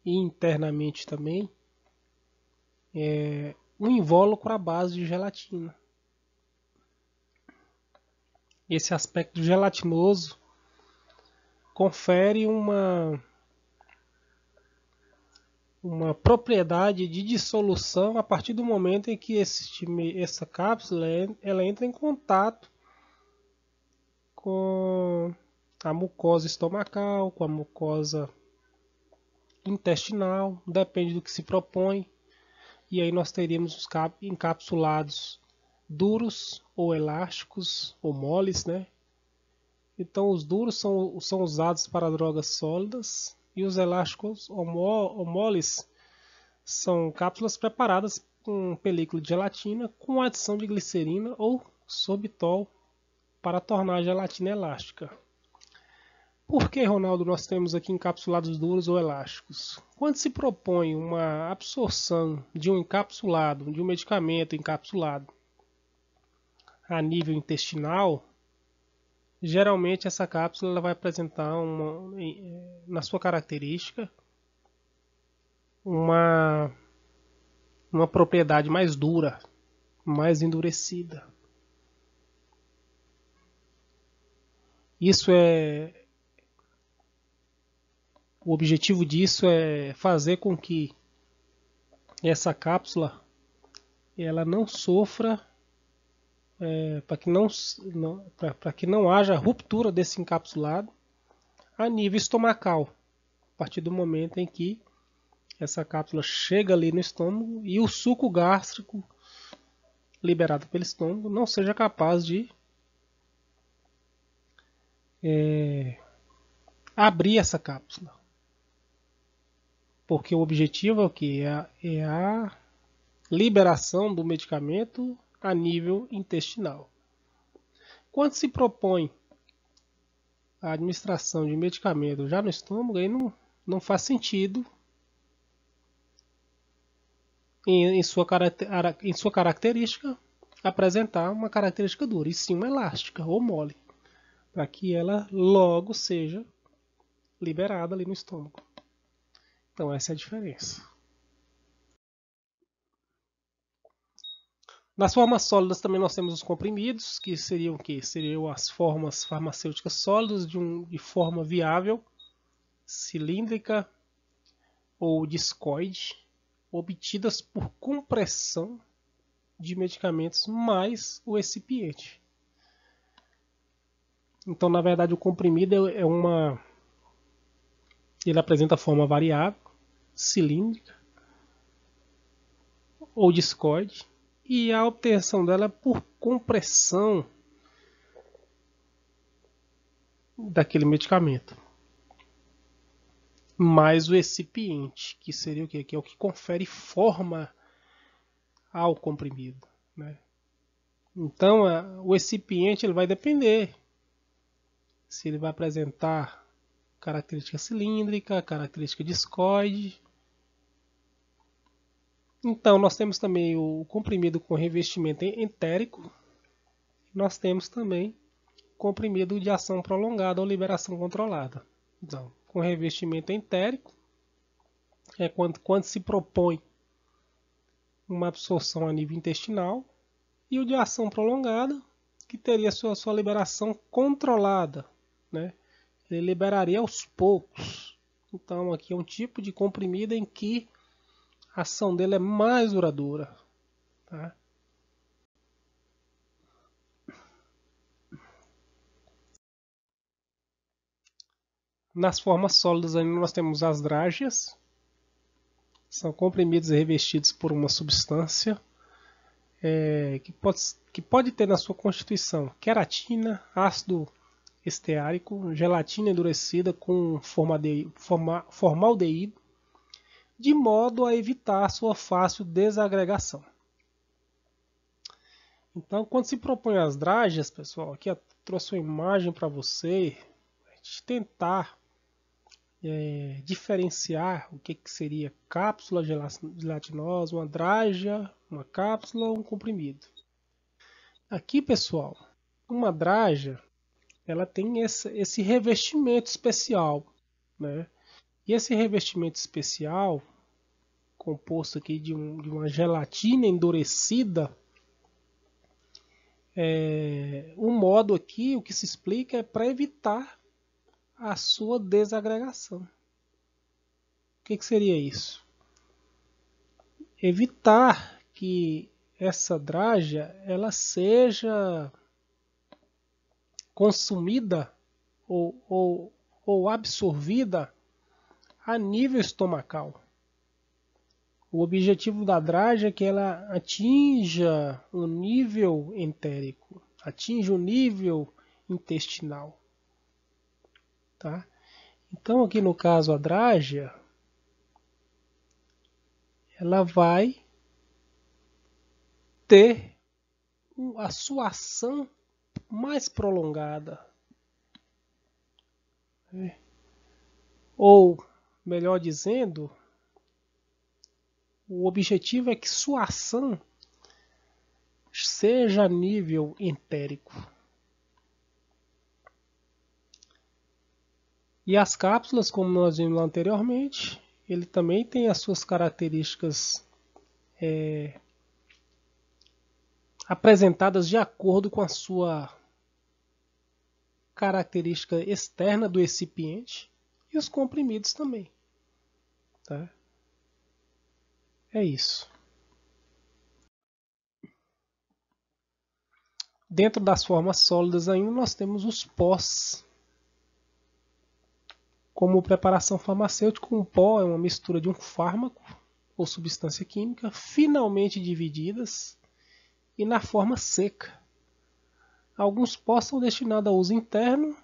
e internamente também um invólucro à base de gelatina. Esse aspecto gelatinoso confere uma propriedade de dissolução a partir do momento em que essa cápsula ela entra em contato com a mucosa estomacal, com a mucosa intestinal, depende do que se propõe. E aí nós teríamos os encapsulados duros ou elásticos ou moles, né? Então os duros são usados para drogas sólidas e os elásticos ou moles são cápsulas preparadas com película de gelatina com adição de glicerina ou sorbitol para tornar a gelatina elástica. Por que, Ronaldo, nós temos aqui encapsulados duros ou elásticos? Quando se propõe uma absorção de um encapsulado, de um medicamento encapsulado a nível intestinal, geralmente essa cápsula ela vai apresentar na sua característica uma propriedade mais dura, mais endurecida. O objetivo disso é fazer com que essa cápsula ela não sofra, para que não haja ruptura desse encapsulado a nível estomacal, a partir do momento em que essa cápsula chega ali no estômago e o suco gástrico liberado pelo estômago não seja capaz de abrir essa cápsula. Porque o objetivo é o que? É a liberação do medicamento a nível intestinal. Quando se propõe a administração de medicamento já no estômago, aí não faz sentido em sua característica apresentar uma característica dura, e sim uma elástica ou mole, para que ela logo seja liberada ali no estômago. Então essa é a diferença. Nas formas sólidas também nós temos os comprimidos, que seriam o quê? Seriam as formas farmacêuticas sólidas de forma viável, cilíndrica ou discoide, obtidas por compressão de medicamentos mais o excipiente. Então, na verdade, o comprimido ele apresenta forma variável, cilíndrica ou discoide, e a obtenção dela é por compressão daquele medicamento, mais o excipiente, que seria o quê? Que é o que confere forma ao comprimido, né? Então, o excipiente ele vai depender se ele vai apresentar característica cilíndrica, característica discoide. Então, nós temos também o comprimido com revestimento entérico. Nós temos também comprimido de ação prolongada ou liberação controlada. Então, com revestimento entérico, é quando se propõe uma absorção a nível intestinal, e o de ação prolongada, que teria sua liberação controlada, né? Ele liberaria aos poucos. Então, aqui é um tipo de comprimido em que a ação dele é mais duradoura. Tá? Nas formas sólidas ainda nós temos as drágeas. São comprimidos revestidos por uma substância que pode ter na sua constituição queratina, ácido esteárico, gelatina endurecida com formaldeído, de modo a evitar sua fácil desagregação. Então, quando se propõe as drágeas, pessoal, aqui eu trouxe uma imagem para você, a gente tentar diferenciar o que seria cápsula gelatinosa, uma drágia, uma cápsula ou um comprimido. Aqui, pessoal, uma drágia, ela tem esse revestimento especial, né? E esse revestimento especial, composto aqui de uma gelatina endurecida, o modo aqui, o que se explica é para evitar a sua desagregação. O que seria isso? Evitar que essa drágia ela seja consumida ou absorvida a nível estomacal. O objetivo da drágia é que ela atinja o nível entérico, atinja o nível intestinal. Tá? Então, aqui no caso, a drágia, ela vai ter a sua ação mais prolongada. Ou, melhor dizendo, o objetivo é que sua ação seja a nível entérico. E as cápsulas, como nós vimos anteriormente, ele também tem as suas características apresentadas de acordo com a sua característica externa do excipiente e os comprimidos também. Tá? É isso. Dentro das formas sólidas ainda nós temos os pós. Como preparação farmacêutica, um pó é uma mistura de um fármaco ou substância química finalmente divididas e na forma seca. Alguns pós são destinados a uso interno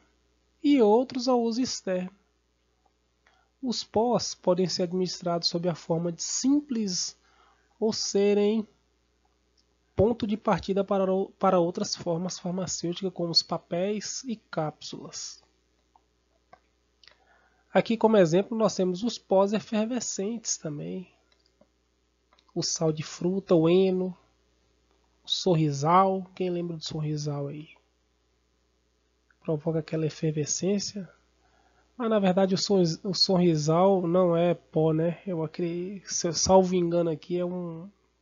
e outros a uso externo. Os pós podem ser administrados sob a forma de simples ou serem ponto de partida para outras formas farmacêuticas, como os papéis e cápsulas. Aqui, como exemplo, nós temos os pós efervescentes também. O sal de fruta, o heno, o sorrisal. Quem lembra do sorrisal aí? Provoca aquela efervescência. Mas na verdade o sorrisal não é pó, né? Eu acredito, salvo engano aqui,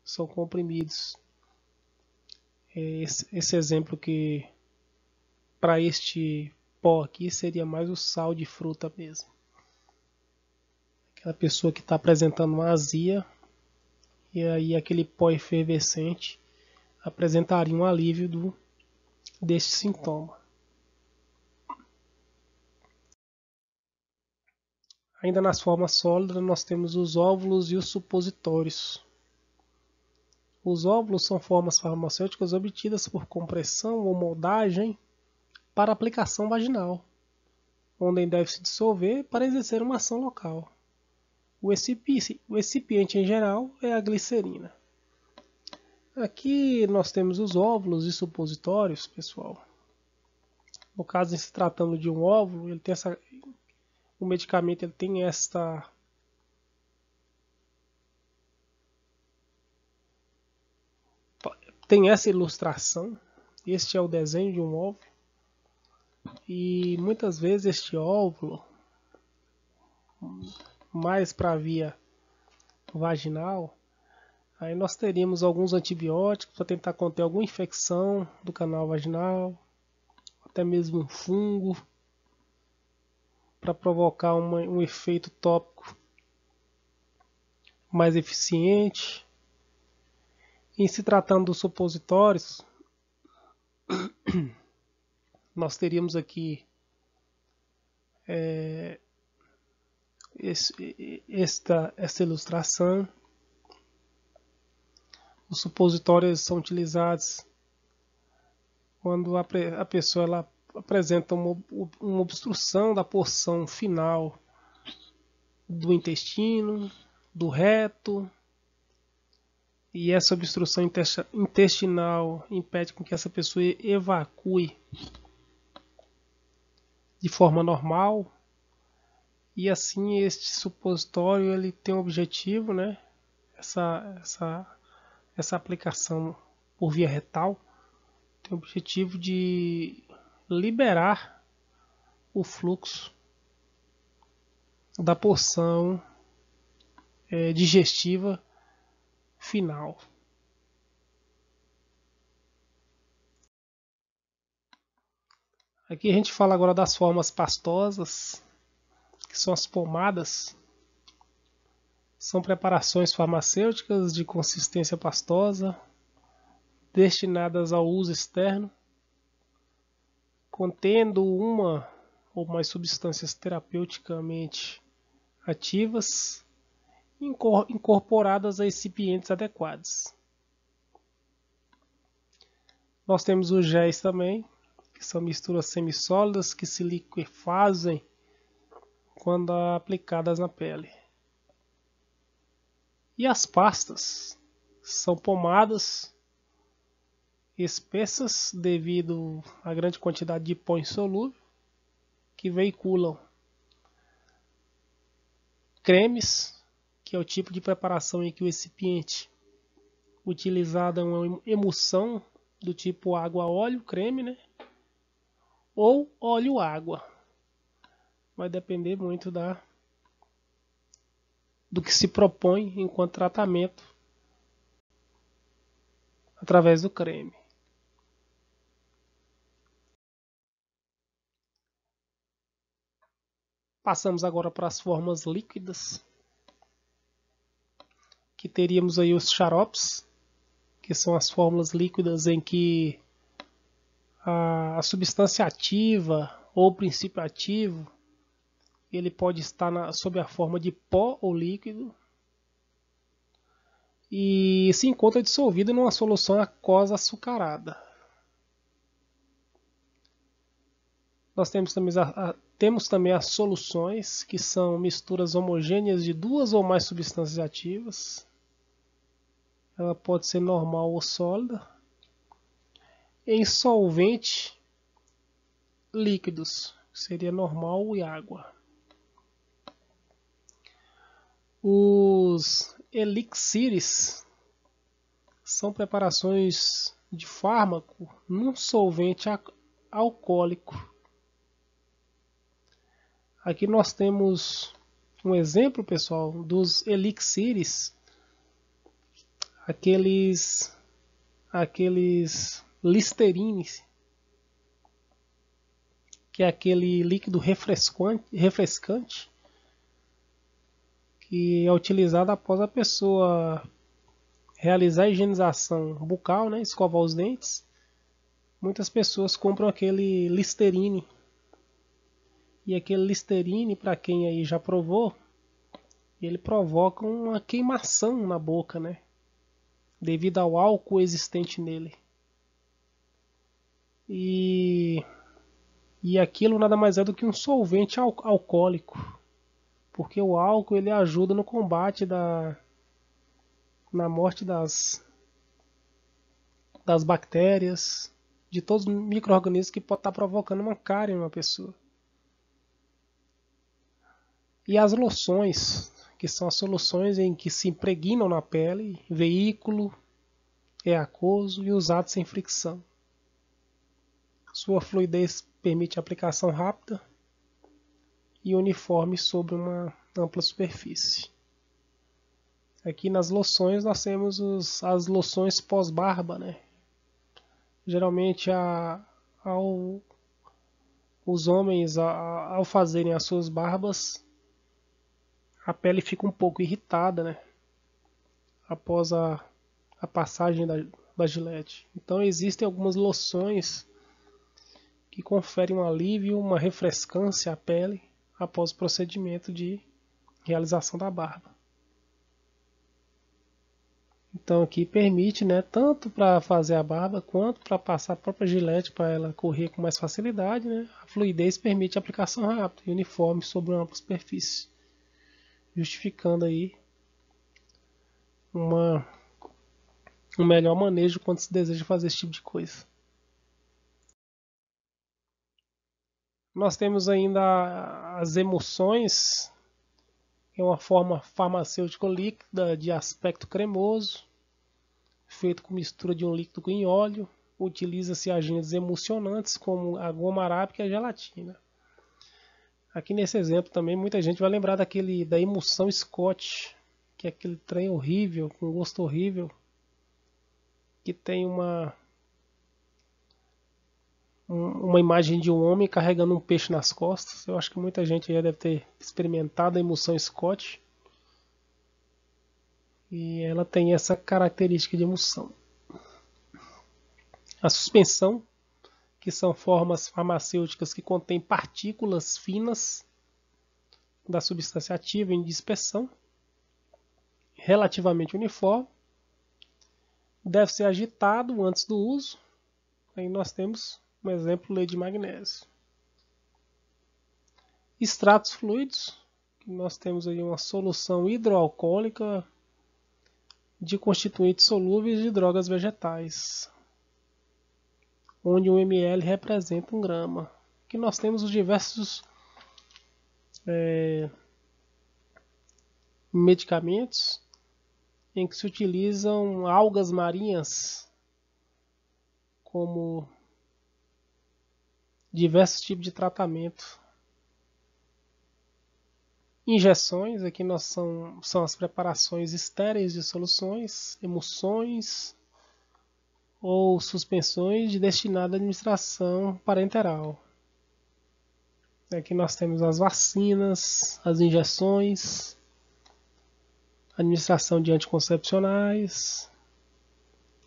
são comprimidos. Esse exemplo que para este pó aqui seria mais o sal de fruta mesmo. Aquela pessoa que está apresentando uma azia e aí aquele pó efervescente apresentariam um alívio deste sintoma. Ainda nas formas sólidas, nós temos os óvulos e os supositórios. Os óvulos são formas farmacêuticas obtidas por compressão ou moldagem para aplicação vaginal, onde deve se dissolver para exercer uma ação local. O recipiente em geral é a glicerina. Aqui nós temos os óvulos e supositórios, pessoal. No caso, se tratando de um óvulo, o medicamento ele tem essa ilustração. Este é o desenho de um óvulo. E muitas vezes este óvulo, mais para a via vaginal, aí nós teríamos alguns antibióticos para tentar conter alguma infecção do canal vaginal, até mesmo um fungo, para provocar um efeito tópico mais eficiente. Em se tratando dos supositórios, nós teríamos aqui esta ilustração. Os supositórios são utilizados quando a pessoa ela apresenta uma obstrução da porção final do intestino, do reto, e essa obstrução intestinal impede com que essa pessoa evacue de forma normal. E assim este supositório ele tem um objetivo, né? Essa aplicação por via retal tem o objetivo de liberar o fluxo da porção digestiva final. Aqui a gente fala agora das formas pastosas, que são as pomadas. São preparações farmacêuticas de consistência pastosa, destinadas ao uso externo, contendo uma ou mais substâncias terapeuticamente ativas, incorporadas a recipientes adequados. Nós temos os géis também, que são misturas semissólidas que se liquefazem quando aplicadas na pele. E as pastas são pomadas espessas devido à grande quantidade de pó insolúvel que veiculam cremes, que é o tipo de preparação em que o recipiente utilizado é uma emulsão do tipo água-óleo, creme, né? Ou óleo-água. Vai depender muito do que se propõe enquanto tratamento através do creme. Passamos agora para as formas líquidas, que teríamos aí os xaropes, que são as fórmulas líquidas em que a substância ativa ou princípio ativo ele pode estar sob a forma de pó ou líquido e se encontra dissolvido numa solução aquosa açucarada. Nós temos também as soluções, que são misturas homogêneas de duas ou mais substâncias ativas. Ela pode ser normal ou sólida. Em solvente líquidos, seria normal e água. Os elixires são preparações de fármaco num solvente alcoólico. Aqui nós temos um exemplo, pessoal, dos elixires, aqueles listerines, que é aquele líquido refrescante que é utilizado após a pessoa realizar a higienização bucal, né, escovar os dentes, muitas pessoas compram aquele Listerine. E aquele Listerine, para quem aí já provou, ele provoca uma queimação na boca, né? Devido ao álcool existente nele. E aquilo nada mais é do que um solvente alcoólico. Porque o álcool ele ajuda no combate na morte das bactérias, de todos os micro-organismos que podem estar provocando uma cárie em uma pessoa. E as loções, que são as soluções em que se impregnam na pele, veículo, é aquoso e usado sem fricção. Sua fluidez permite aplicação rápida e uniforme sobre uma ampla superfície. Aqui nas loções nós temos as loções pós-barba, né? Geralmente os homens ao fazerem as suas barbas, a pele fica um pouco irritada, né? Após a passagem da Gillette. Então existem algumas loções que conferem um alívio, uma refrescância à pele após o procedimento de realização da barba. Então aqui permite, né, tanto para fazer a barba quanto para passar a própria Gillette para ela correr com mais facilidade, né? A fluidez permite a aplicação rápida e uniforme sobre uma ampla superfície, justificando aí um melhor manejo quando se deseja fazer esse tipo de coisa. Nós temos ainda as emulsões, que é uma forma farmacêutica líquida de aspecto cremoso, feito com mistura de um líquido com óleo. Utiliza-se agentes emulsionantes como a goma arábica e a gelatina. Aqui nesse exemplo também muita gente vai lembrar da emulsão Scott, que é aquele trem horrível, com gosto horrível, que tem uma imagem de um homem carregando um peixe nas costas. Eu acho que muita gente já deve ter experimentado a emulsão Scott. E ela tem essa característica de emulsão. A suspensão, que são formas farmacêuticas que contêm partículas finas da substância ativa em dispersão, relativamente uniforme, deve ser agitado antes do uso. Aí nós temos um exemplo, lei de magnésio. Extratos fluidos, que nós temos aí uma solução hidroalcoólica de constituintes solúveis de drogas vegetais, onde 1 ml representa 1 grama. Aqui nós temos os diversos medicamentos em que se utilizam algas marinhas como diversos tipos de tratamento. Injeções, aqui são as preparações estéreis de soluções, emulsões ou suspensões destinadas à administração parenteral. Aqui nós temos as vacinas, as injeções, administração de anticoncepcionais,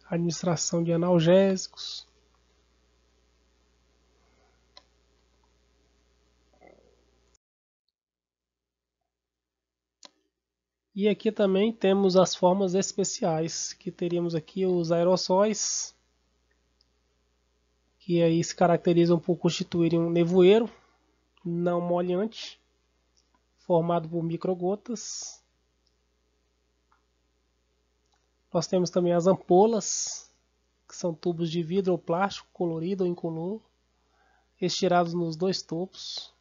administração de analgésicos. E aqui também temos as formas especiais, que teríamos aqui os aerossóis, que aí se caracterizam por constituírem um nevoeiro não molhante, formado por microgotas. Nós temos também as ampolas, que são tubos de vidro ou plástico, colorido ou incolor, estirados nos 2 topos,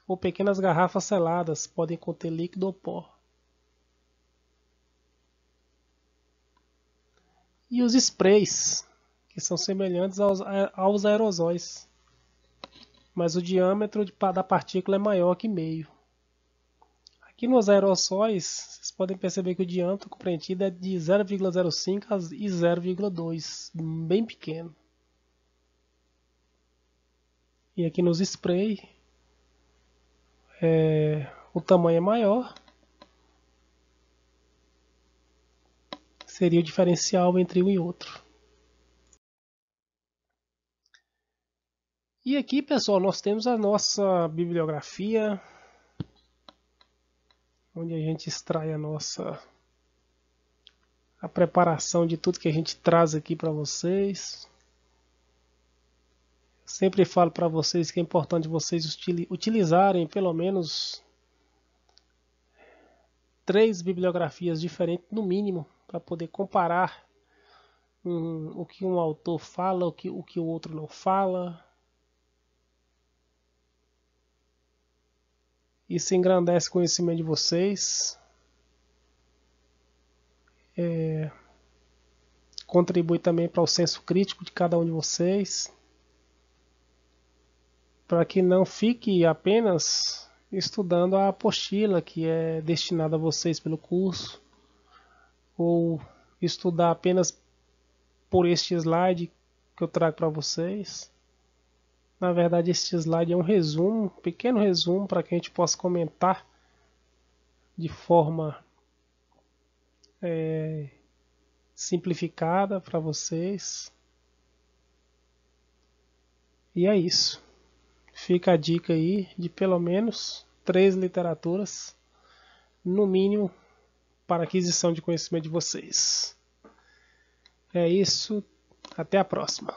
ou pequenas garrafas seladas, podem conter líquido ou pó. E os sprays, que são semelhantes aos aerosóis, mas o diâmetro da partícula é maior que meio. Aqui nos aerossóis, vocês podem perceber que o diâmetro compreendido é de 0,05 e 0,2, bem pequeno. E aqui nos spray, o tamanho é maior. seria o diferencial entre um e outro. E aqui, pessoal, nós temos a nossa bibliografia, onde a gente extrai a preparação de tudo que a gente traz aqui para vocês. Sempre falo para vocês que é importante vocês utilizarem pelo menos 3 bibliografias diferentes, no mínimo, para poder comparar o que um autor fala, o que o outro não fala. Isso engrandece o conhecimento de vocês, contribui também para o senso crítico de cada um de vocês, para que não fique apenas estudando a apostila que é destinada a vocês pelo curso, ou estudar apenas por este slide que eu trago para vocês. Na verdade, este slide é um resumo, um pequeno resumo para que a gente possa comentar de forma simplificada para vocês. E é isso. Fica a dica aí de pelo menos 3 literaturas, no mínimo, para aquisição de conhecimento de vocês. É isso. Até a próxima.